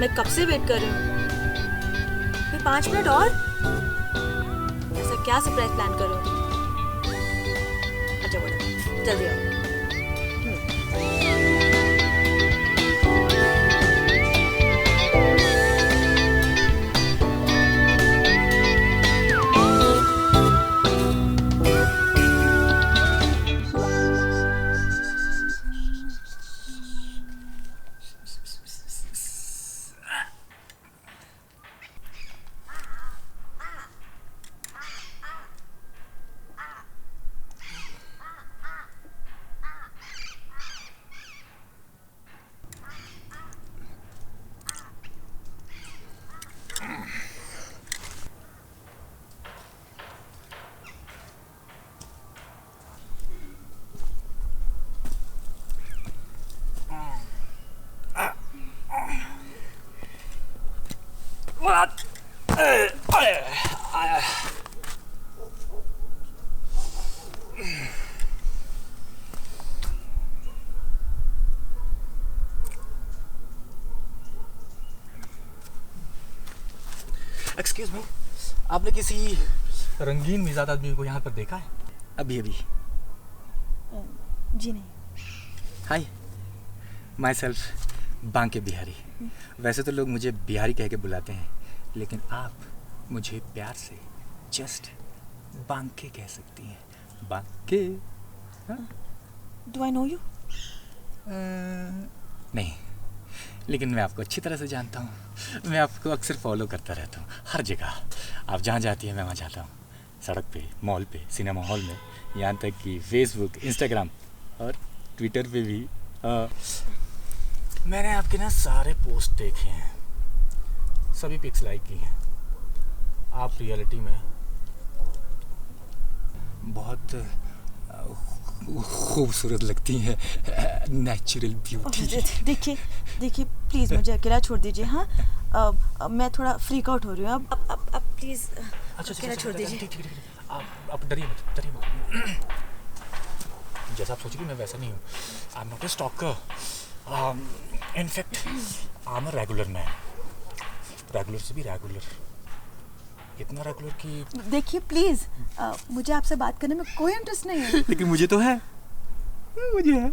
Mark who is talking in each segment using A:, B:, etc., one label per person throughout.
A: मैं कब से वेट कर रही हूँ। फिर 5 मिनट और? ऐसा क्या सरप्राइज प्लान कर रहे हो? अच्छा बोलो, जल्दी आओ।
B: एक्सक्यूज मी, आपने किसी रंगीन मिजाज आदमी को यहाँ पर देखा है? अभी अभी?
A: जी नहीं।
B: हाय, माई सेल्फ बांके बिहारी। वैसे तो लोग मुझे बिहारी कह के बुलाते हैं, लेकिन आप मुझे प्यार से जस्ट बांके कह सकती हैं। Banke.
A: Do I know you?
B: नहीं, लेकिन मैं आपको अच्छी तरह से जानता हूँ। मैं आपको अक्सर फॉलो करता रहता हूँ हर जगह। आप जहाँ जाती हैं मैं वहाँ जाता हूँ, सड़क पे, मॉल पे, सिनेमा हॉल में, यहाँ तक कि फेसबुक, इंस्टाग्राम और ट्विटर पे भी। मैंने आपके ना सारे पोस्ट देखे हैं, सभी पिक्स लाइक की हैं। आप रियलिटी में बहुत खूबसूरत लगती हैं, नेचुरल ब्यूटी।
A: देखिए प्लीज मुझे अकेला छोड़ दीजिए। हाँ, मैं थोड़ा फ्रीक आउट हो रही हूँ। अब प्लीज अकेला छोड़ दीजिए।
B: आप डरिए मत। जैसा आप सोचेंगे मैं वैसा नहीं हूँ। I am not a stalker. In fact I am a regular man, regular से भी रेगुलर, इतना रेगुलर कि
A: देखिए प्लीज, मुझे आपसे बात करने में कोई इंटरेस्ट नहीं है।
B: लेकिन मुझे तो है, मुझे है।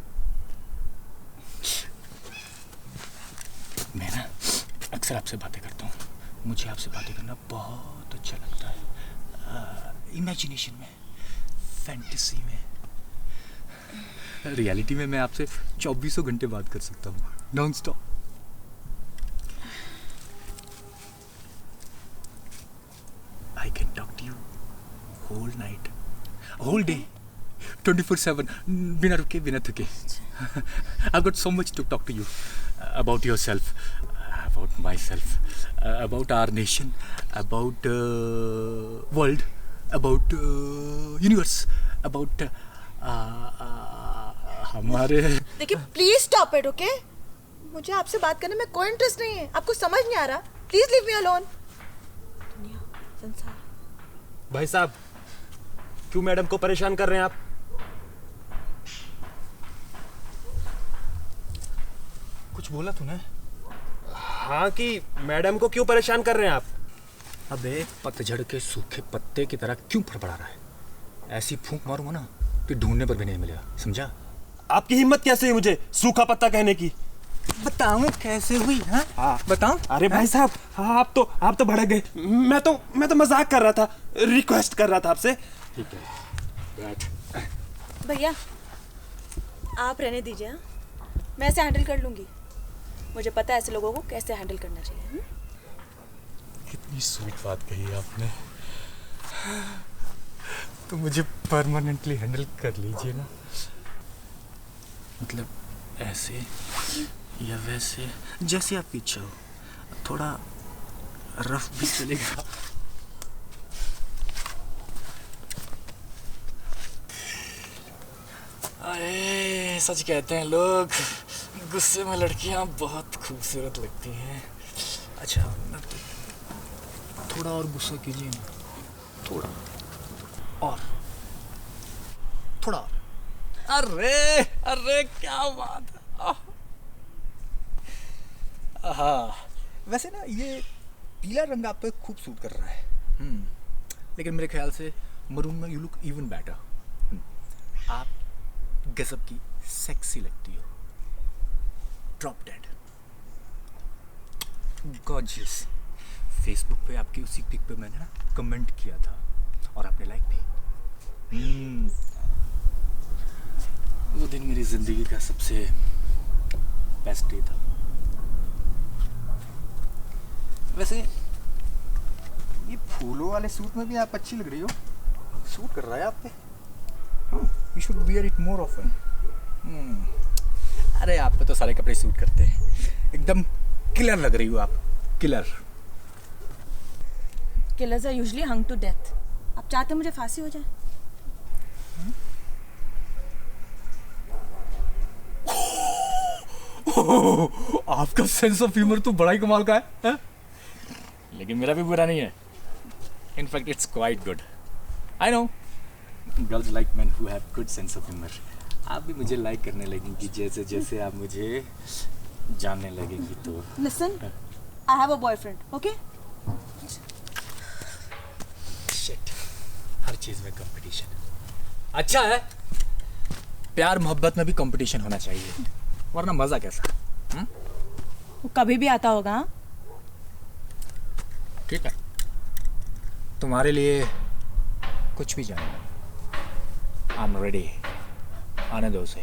B: मैं ना अक्सर आपसे बातें करता हूँ, मुझे आपसे बातें करना बहुत अच्छा लगता है। इमेजिनेशन में, फैंटेसी में। रियलिटी में मैं आपसे 24 घंटे बात कर सकता हूँ, non stop. I can talk to you whole night, whole day, 24/7, बिना रुके, बिना थके। I've got so much to talk to you about yourself, about myself, about our nation, about world, about universe, about हमारे।
A: देखिए please stop it, okay? मुझे आपसे बात करने में कोई इंटरेस्ट नहीं है। आपको समझ नहीं आ रहा? Please leave me alone. दुनिया, संसार।
C: भाई साहब, क्यों मैडम को परेशान कर रहे हैं आप?
B: कुछ बोला तूने?
C: हाँ, कि मैडम को क्यों परेशान कर रहे हैं आप?
B: अबे पतझड़ के सूखे पत्ते की तरह क्यों फड़फड़ा रहा है? ऐसी फूंक मारूंगा ना कि ढूंढने पर भी नहीं मिलेगा, समझा?
C: आपकी हिम्मत कैसे हुई मुझे सूखा पत्ता कहने की?
B: बताऊं कैसे हुई? हाँ बताऊं?
C: अरे भाई साहब, हाँ आप तो भड़क गए। मैं तो मजाक कर रहा था, रिक्वेस्ट कर रहा था आपसे।
B: ठीक है, बैठ।
A: भैया आप रहने दीजिए। हाँ, मैं ऐसे हैंडल कर लूंगी। मुझे पता है ऐसे लोगों को कैसे हैंडल करना चाहिए।
B: कितनी स्वीट बात कही आपने। तो मुझे परमानेंटली हैंडल कर लीजिए ना, मतलब ऐसे या वैसे, जैसे आपकी इच्छा हो। थोड़ा रफ भी चलेगा। अरे सच कहते हैं लोग, गुस्से में लड़कियां बहुत खूबसूरत लगती हैं। अच्छा थोड़ा और गुस्सा कीजिए ना, थोड़ा और, थोड़ा और। अरे क्या बात है। हाँ वैसे ना ये पीला रंग आप पे खूब सूट कर रहा है। लेकिन मेरे ख्याल से मरून में यू लुक इवन बेटर। आप गजब की सेक्सी लगती हो। Drop dead, gorgeous. फेसबुक पे आपकी उसी पिक पे मैंने ना कमेंट किया था और आपने लाइक भी। वो दिन मेरी जिंदगी का सबसे बेस्ट डे था। वैसे ये फूलों वाले सूट में भी आप अच्छी लग रही हो। सूट कर रहा है आप पे। You should wear it more often. अरे आप पे तो सारे कपड़े सूट करते हैं। एकदम किलर लग रही हो आप, killer.
A: Killers are usually hung to death. आप चाहते मुझे फांसी हो जाए?
B: आपका सेंस ऑफ ह्यूमर तो बड़ा ही कमाल का है? लेकिन मेरा भी बुरा नहीं है। In fact it's quite good. I know girls like man who have good sense of humour. आप भी मुझे लाइक करने लगेंगी जैसे जैसे आप मुझे जानने लगेंगी। तो
A: listen, I have a boyfriend, okay?
B: Shit, हर चीज में कंपटीशन। अच्छा है, प्यार मोहब्बत में भी कंपटीशन होना चाहिए, वरना मजा कैसा?
A: वो कभी भी आता होगा। हाँ?
B: ठीक है, तुम्हारे लिए कुछ भी जाना। I am ready. आने दो उसे।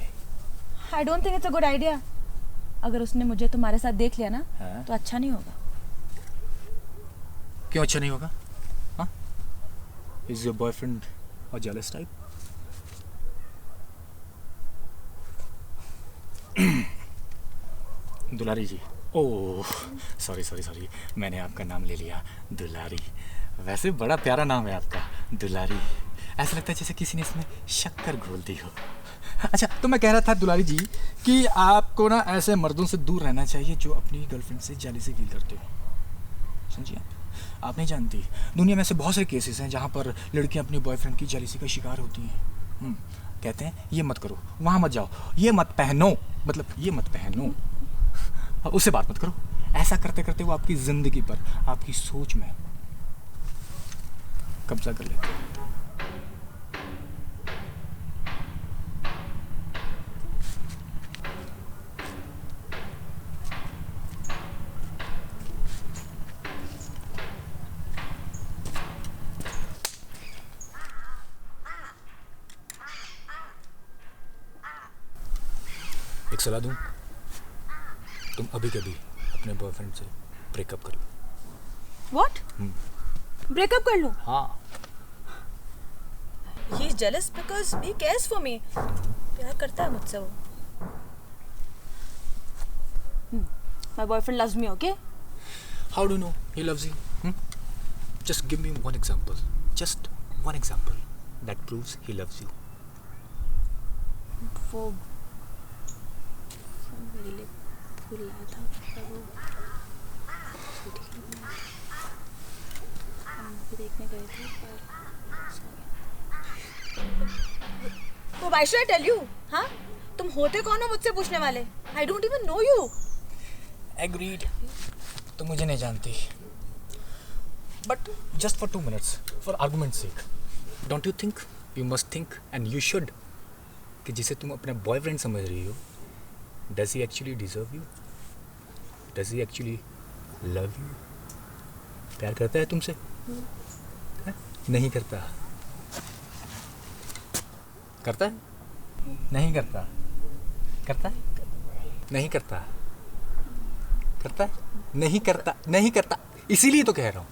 A: I don't think it's a good idea. अगर उसने मुझे तुम्हारे साथ देख लिया ना
B: हाँ?
A: तो अच्छा नहीं होगा।
B: क्यों अच्छा नहीं होगा? हाँ? Is your boyfriend a jealous type? Dulari ji, oh sorry sorry sorry, मैंने आपका नाम ले लिया, दुलारी। वैसे बड़ा प्यारा नाम है आपका, दुलारी। ऐसा लगता है जैसे किसी ने इसमें शक्कर घोल दी हो। अच्छा, तो मैं कह रहा था दुलारी जी कि आपको ना ऐसे मर्दों से दूर रहना चाहिए जो अपनी गर्लफ्रेंड से जेलसी फील करते हो। समझिए, आप नहीं जानती, दुनिया में ऐसे बहुत सारे केसेस हैं जहाँ पर लड़कियाँ अपनी बॉयफ्रेंड की जेलसी का शिकार होती हैं। कहते हैं ये मत करो, वहाँ मत जाओ, ये मत पहनो, मतलब ये मत पहनो, उससे बात मत करो। ऐसा करते करते वो आपकी ज़िंदगी पर, आपकी सोच में कब्जा कर लेते हैं। एक सलाह दूं, तुम अभी कभी अपने बॉयफ्रेंड से ब्रेकअप कर लो।
A: व्हाट? ब्रेकअप कर लूं?
B: हाँ।
A: He is jealous because he cares for me. प्यार करता है मुझसे वो। My boyfriend loves me, okay?
B: How do know he loves you? Just give me one example, just one example that proves he loves you.
A: वो मेरे लिए फूल लाया था, पर वो हम देखने गए थे, पर तो why should I tell you? हाँ? तुम होते कौन हो मुझसे पूछने वाले? I don't even know you.
B: Agreed. तुम मुझे नहीं जानती, but just for 2 minutes, for argument's sake, don't you think, you must think and you should, कि जिसे तुम अपना बॉयफ्रेंड समझ रही हो, does he actually deserve you? Does he actually love you? प्यार करता है तुमसे? नहीं करता। करता है? नहीं करता। करता है? नहीं करता। करता है? नहीं करता। नहीं करता। इसीलिए तो कह रहा हूँ,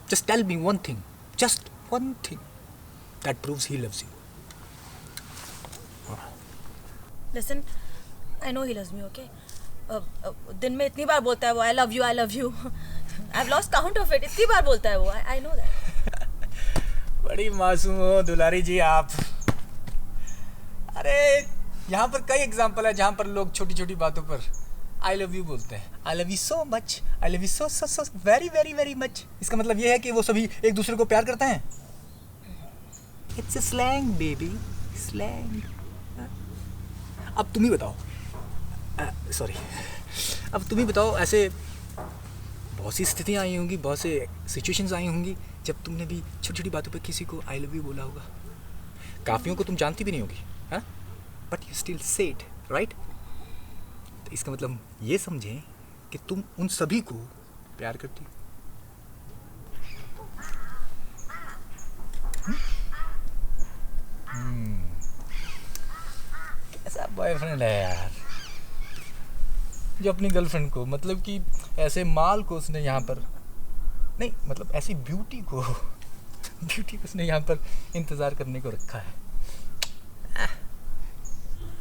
B: just tell me one thing, just one thing that proves he loves you.
A: Listen, I know he loves me, okay? दिन में इतनी बार बोलता है वो I love you, I love you. I've lost count of it. इतनी बार बोलता है वो, I know that.
B: बड़ी मासूम हो दुलारी जी आप। अरे यहाँ पर कई एग्जाम्पल है जहाँ पर लोग छोटी छोटी बातों पर आई लव यू बोलते हैं। I love you so much, I love you so so so very very very much. इसका मतलब ये है कि वो सभी एक दूसरे को प्यार करते हैं। It's slang baby, slang. अब तुम ही बताओ, सॉरी, अब तुम ही बताओ, ऐसे बहुत सी स्थितियाँ आई होंगी, बहुत से सिचुएशंस आई होंगी जब तुमने भी छोटी छोटी बातों पर किसी को आई लव यू बोला होगा। काफियों को तुम जानती भी नहीं होगी, हाँ, but you still said, right? तो इसका मतलब ये समझें कि तुम उन सभी को प्यार करती हो। कैसा बॉयफ्रेंड है यार, जो अपनी गर्लफ्रेंड को, मतलब कि ऐसे माल को उसने यहाँ पर नहीं, मतलब ऐसी ब्यूटी को उसने यहाँ पर इंतज़ार करने को रखा है।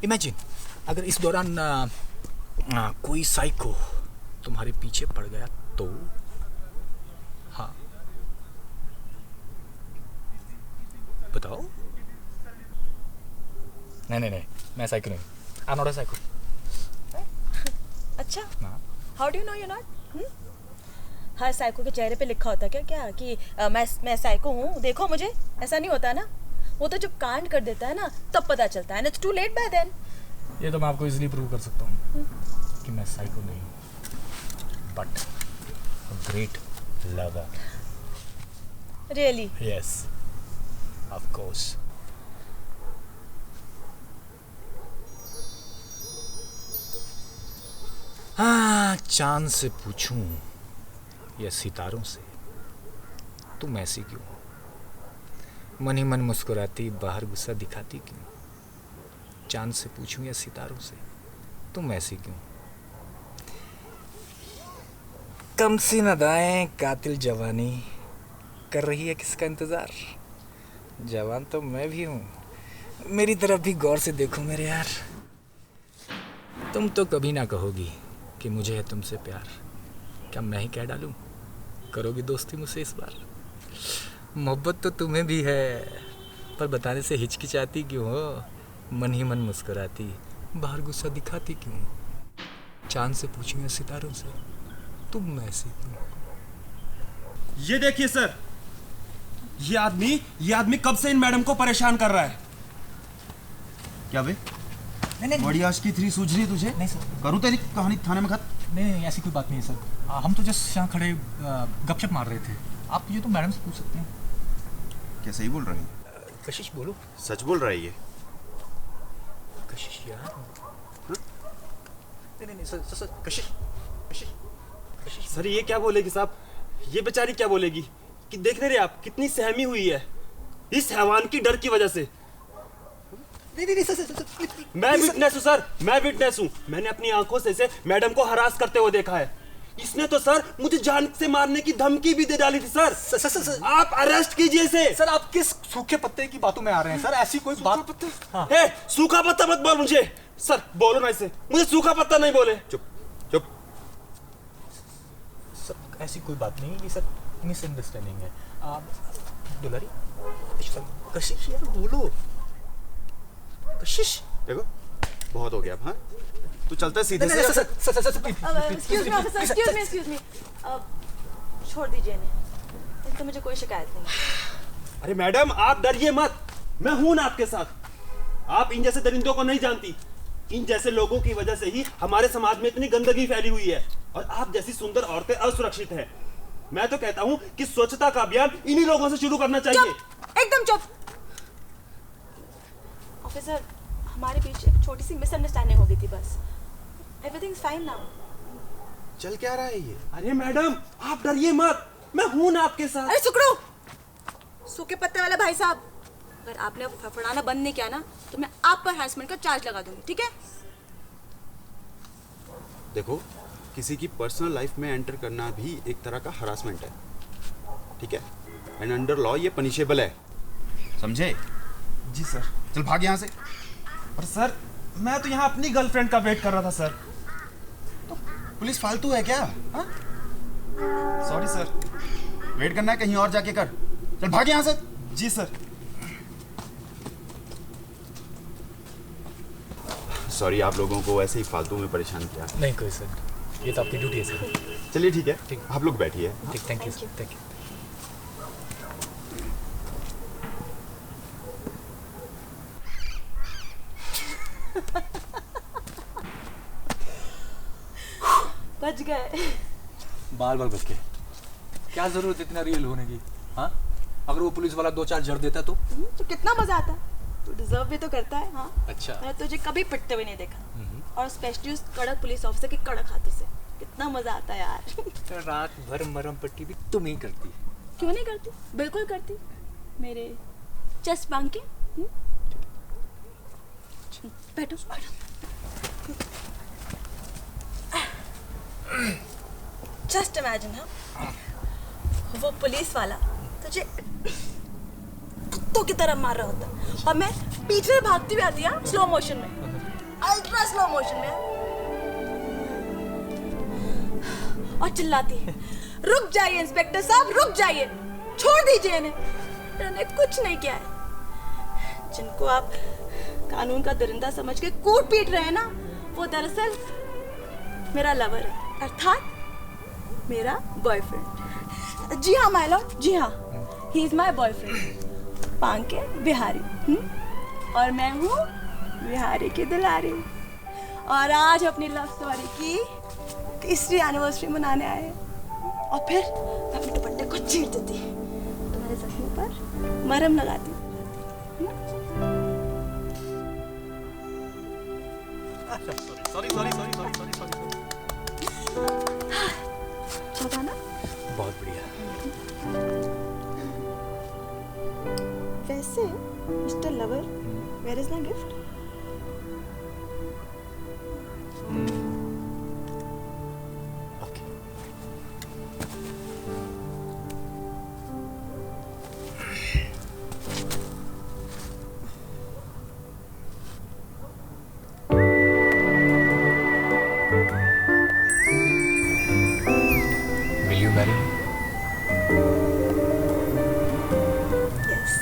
B: इमेजिन अगर इस दौरान कोई साइको तुम्हारे पीछे पड़ गया तो? हाँ, बताओ। नहीं, मैं साइको नहीं, I am not a psycho.
A: अच्छा,
B: हाँ।
A: How do you know you not? Her psycho के चेहरे पे लिखा होता है क्या कि मैं साइको हूँ, देखो मुझे? ऐसा नहीं होता ना, वो तो जब कांड कर देता है ना तब पता चलता है, it's too late by then.
B: ये तो मैं आपको इजीली प्रूव कर सकता हूँ कि मैं साइको नहीं हूँ, but great lover.
A: Really?
B: Yes, of course. हाँ, चांद से पूछूं या सितारों से, तुम ऐसी क्यों हो? मन ही मन मुस्कुराती, बाहर गुस्सा दिखाती क्यों? चांद से पूछूं या सितारों से, तुम ऐसी क्यों? कम सी नदाएं, कातिल जवानी कर रही है किसका इंतजार? जवान तो मैं भी हूँ, मेरी तरफ भी गौर से देखो मेरे यार। तुम तो कभी ना कहोगी कि मुझे है तुमसे प्यार, क्या मैं ही कह डालूं? करोगी दोस्ती मुझसे इस बार? मोहब्बत तो तुम्हें भी है, पर बताने से हिचकिचाती क्यों हो? मन ही मन मुस्कुराती, बाहर गुस्सा दिखाती क्यों? चांद से पूछूं या सितारों से, तुम ऐसी क्यों?
C: ये देखिए सर, ये आदमी कब से इन मैडम को परेशान कर रहा है।
D: क्या बे?
B: नहीं,
D: बड़ी आज की 3 सूझ रही तुझे?
B: नहीं सर,
D: करूँ तेरी कहानी थाने में खत्म?
B: नहीं, ऐसी कोई बात नहीं है सर। हम तो जस्ट यहाँ खड़े गपशप मार रहे थे। आप ये तो मैडम से पूछ सकते हैं।
D: क्या सही बोल रही है?
B: कशिश बोलो।
D: सच बोल रहा है ये?
B: कशिश यार, हाँ? नहीं सर, कशिश।
C: सर ये क्या बोलेगी साहब? ये बेचारी क्या बोलेगी कि देख नहीं रहे आप कितनी सहमी हुई है इस हैवान की डर की वजह से।
B: नहीं सर,
C: मैं विटनेस हूँ सर, मैं विटनेस हूँ। मैंने अपनी आंखों से इसे मैडम को हरास करते हुए देखा है। इसने तो सर मुझे जान से मारने की धमकी भी दे डाली थी सर।
B: सर,
C: आप अरेस्ट कीजिए इसे।
B: सर आप किस सूखे पत्ते की बातों में आ रहे हैं सर? ऐसी कोई बात?
C: हाँ। हे, सूखा पत्ता मत बोल मुझे। सर बोलो ना इसे, मुझे सूखा पत्ता नहीं बोले।
D: चुप।
B: सर ऐसी कोई बात नहीं है, ये सर मिसअंडरस्टैंडिंग है। आप दुलारी, कशिश यार बोलो। कशिश
D: देखो बहुत हो गया अब। हाँ, तू चलता है सीधे
B: नहीं,
D: से।
B: Sir
A: excuse me officer, excuse me. छोड़ दीजिए इन्हें, इससे मुझे कोई शिकायत नहीं है।
C: अरे मैडम आप डरिए मत, मैं हूं ना आपके साथ। आप इन जैसे दरिंदों को नहीं जानती। इन जैसे लोगों की वजह से ही हमारे समाज में इतनी गंदगी फैली हुई है और आप जैसी सुंदर औरतें असुरक्षित हैं। मैं तो कहता हूं कि स्वच्छता का अभियान इन्हीं लोगों से शुरू करना चाहिए।
A: चुप, एकदम चुप। ऑफिसर, हमारे बीच एक छोटी सी मिसअंडरस्टैंडिंग हो गई थी बस। Everything is fine now.
D: चल क्या रहा है ये?
C: अरे मैडम आप डरिए मत, मैं हूं ना आपके साथ।
A: अरे सुकड़ू, सूखे पत्ते वाला भाई साहब, अगर आपने फड़फड़ाना बंद नहीं किया ना तो मैं आप पर हैरेसमेंट का चार्ज लगा दूंगी, ठीक है?
D: देखो, किसी की पर्सनल लाइफ में एंटर करना भी एक तरह का हरासमेंट है, ठीक है? एंड अंडर लॉ ये पनिशेबल है, समझे?
C: जी सर।
D: चल भाग यहाँ से।
C: और सर मैं तो यहाँ अपनी गर्लफ्रेंड का वेट कर रहा था सर।
D: पुलिस फालतू है क्या? हाँ?
C: Sorry sir.
D: वेट करना है कहीं और जाके कर। चल भाग यहाँ से।
C: जी सर।
D: सॉरी आप लोगों को ऐसे ही फालतू में परेशान किया।
B: नहीं कोई सर, ये तो आपकी ड्यूटी है सर।
D: चलिए ठीक है,
B: ठीक।
D: आप लोग बैठिए।
B: ठीक, thank you sir, thank you.
A: बच गए।
B: बाल बाल बच के क्या जरूरत इतना रियल होने की? हाँ, अगर वो पुलिस वाला 2-4 जड़ देता तो
A: कितना मजा आता। तू डिजर्व भी तो करता है। हाँ
B: अच्छा।
A: मैंने तुझे कभी पिटते हुए नहीं देखा, और स्पेशली उस कड़क पुलिस ऑफिसर के कड़क हाथों से। कितना मजा आता है यार।
B: तो रात भर मरम पट्टी भी तुम ही करती।
A: क्यों नहीं करती, बिल्कुल करती। मेरे चेस्ट बांध के। बैठो बैठो। जस्ट इमेजिन, हाँ, वो पुलिस वाला तुझे कुत्तों की तरह मार रहा होता और मैं पीछे से भागती हुई आती है स्लो मोशन में, अल्ट्रा स्लो मोशन में, और चिल्लाती है, रुक जाइए इंस्पेक्टर साहब, रुक जाइए, छोड़ दीजिए इन्हें, इन्होंने कुछ नहीं किया है। जिनको आप कानून का दरिंदा समझ के कूट पीट रहे हैं ना, वो दरअसल मेरा लवर है, अर्थात मेरा बॉयफ्रेंड। जी हाँ माय लॉर्ड, जी हाँ, he is my boyfriend, Banke Bihari. और मैं हूँ बिहारी की दुलारी, और आज अपनी लव स्टोरी की 3री एनिवर्सरी मनाने आए हैं। और फिर मैं अपने दुपट्टे को चीर देती, तुम्हारे जख्मों पर मरहम लगाती। अच्छा ना?
B: बहुत बढ़िया।
A: वैसे mister lover, where is my gift?
B: Okay. Will you marry me?
A: Yes.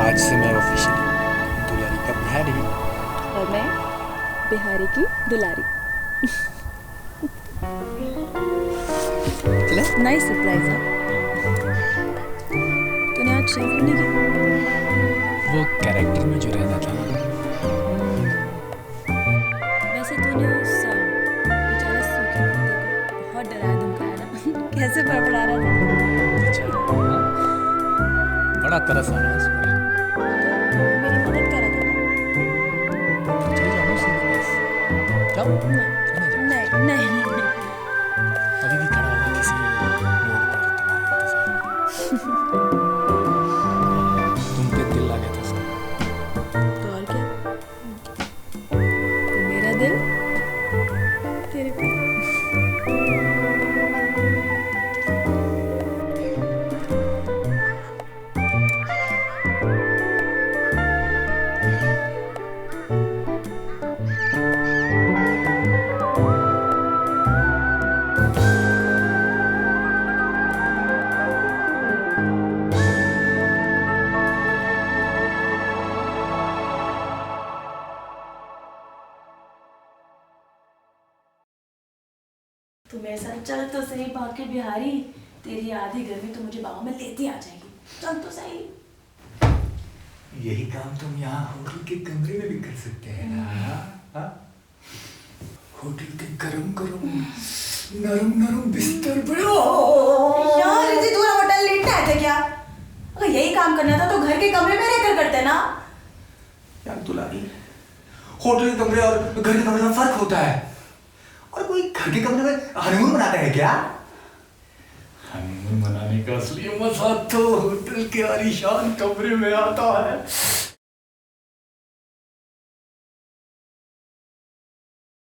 B: आज से मैं ऑफिशियल दुलारी का बिहारी।
A: और मैं बिहारी की दुलारी।
B: चले?
A: नाइस सरप्राइज है। तूने आज शेव नहीं की?
B: वो कैरेक्टर में जो रहना था।
A: वैसे तूने उस बेचारे सूखे कुत्ते को बहुत डराया धमकाया ना। कैसे बड़बड़ा रहा था?
B: अच्छा, बड़ा तरस आ रहा है इस पर।
A: मेरी मदद कर रहा था ना।
B: चले जाओ मुझसे बस। जाओ। नहीं जाओ।
A: नहीं नहीं नहीं।
B: अभी भी खड़ा हुआ किसी मोड़ पर तुम्हारे इंतजार। तुम पे दिल आ गया था उसका।
A: तो और क्या? तो मेरा दिल तेरे पे। तू मेरे साथ चल तो सही बाकी बिहारी, तेरी आधी गर्मी तो मुझे बाहों में लेती आ जाएगी। चल तो सही।
B: यही काम तुम यहाँ होटल के कमरे में भी कर सकते हैं ना? हाँ? होटल के गरम गरम नरम नरम बिस्तर पे।
A: यार इतनी दूर होटल लेटना है क्या? अगर यही काम करना था तो घर के कमरे में रहकर करते ना।
B: यार दुलारी, होटल के कमरे और घर के कमरे में फर्क होता है। और कोई घर के कमरे में हनीमून मनाता है क्या? हनीमून मनाने का असली मजा तो होटल के आलीशान कमरे में आता है।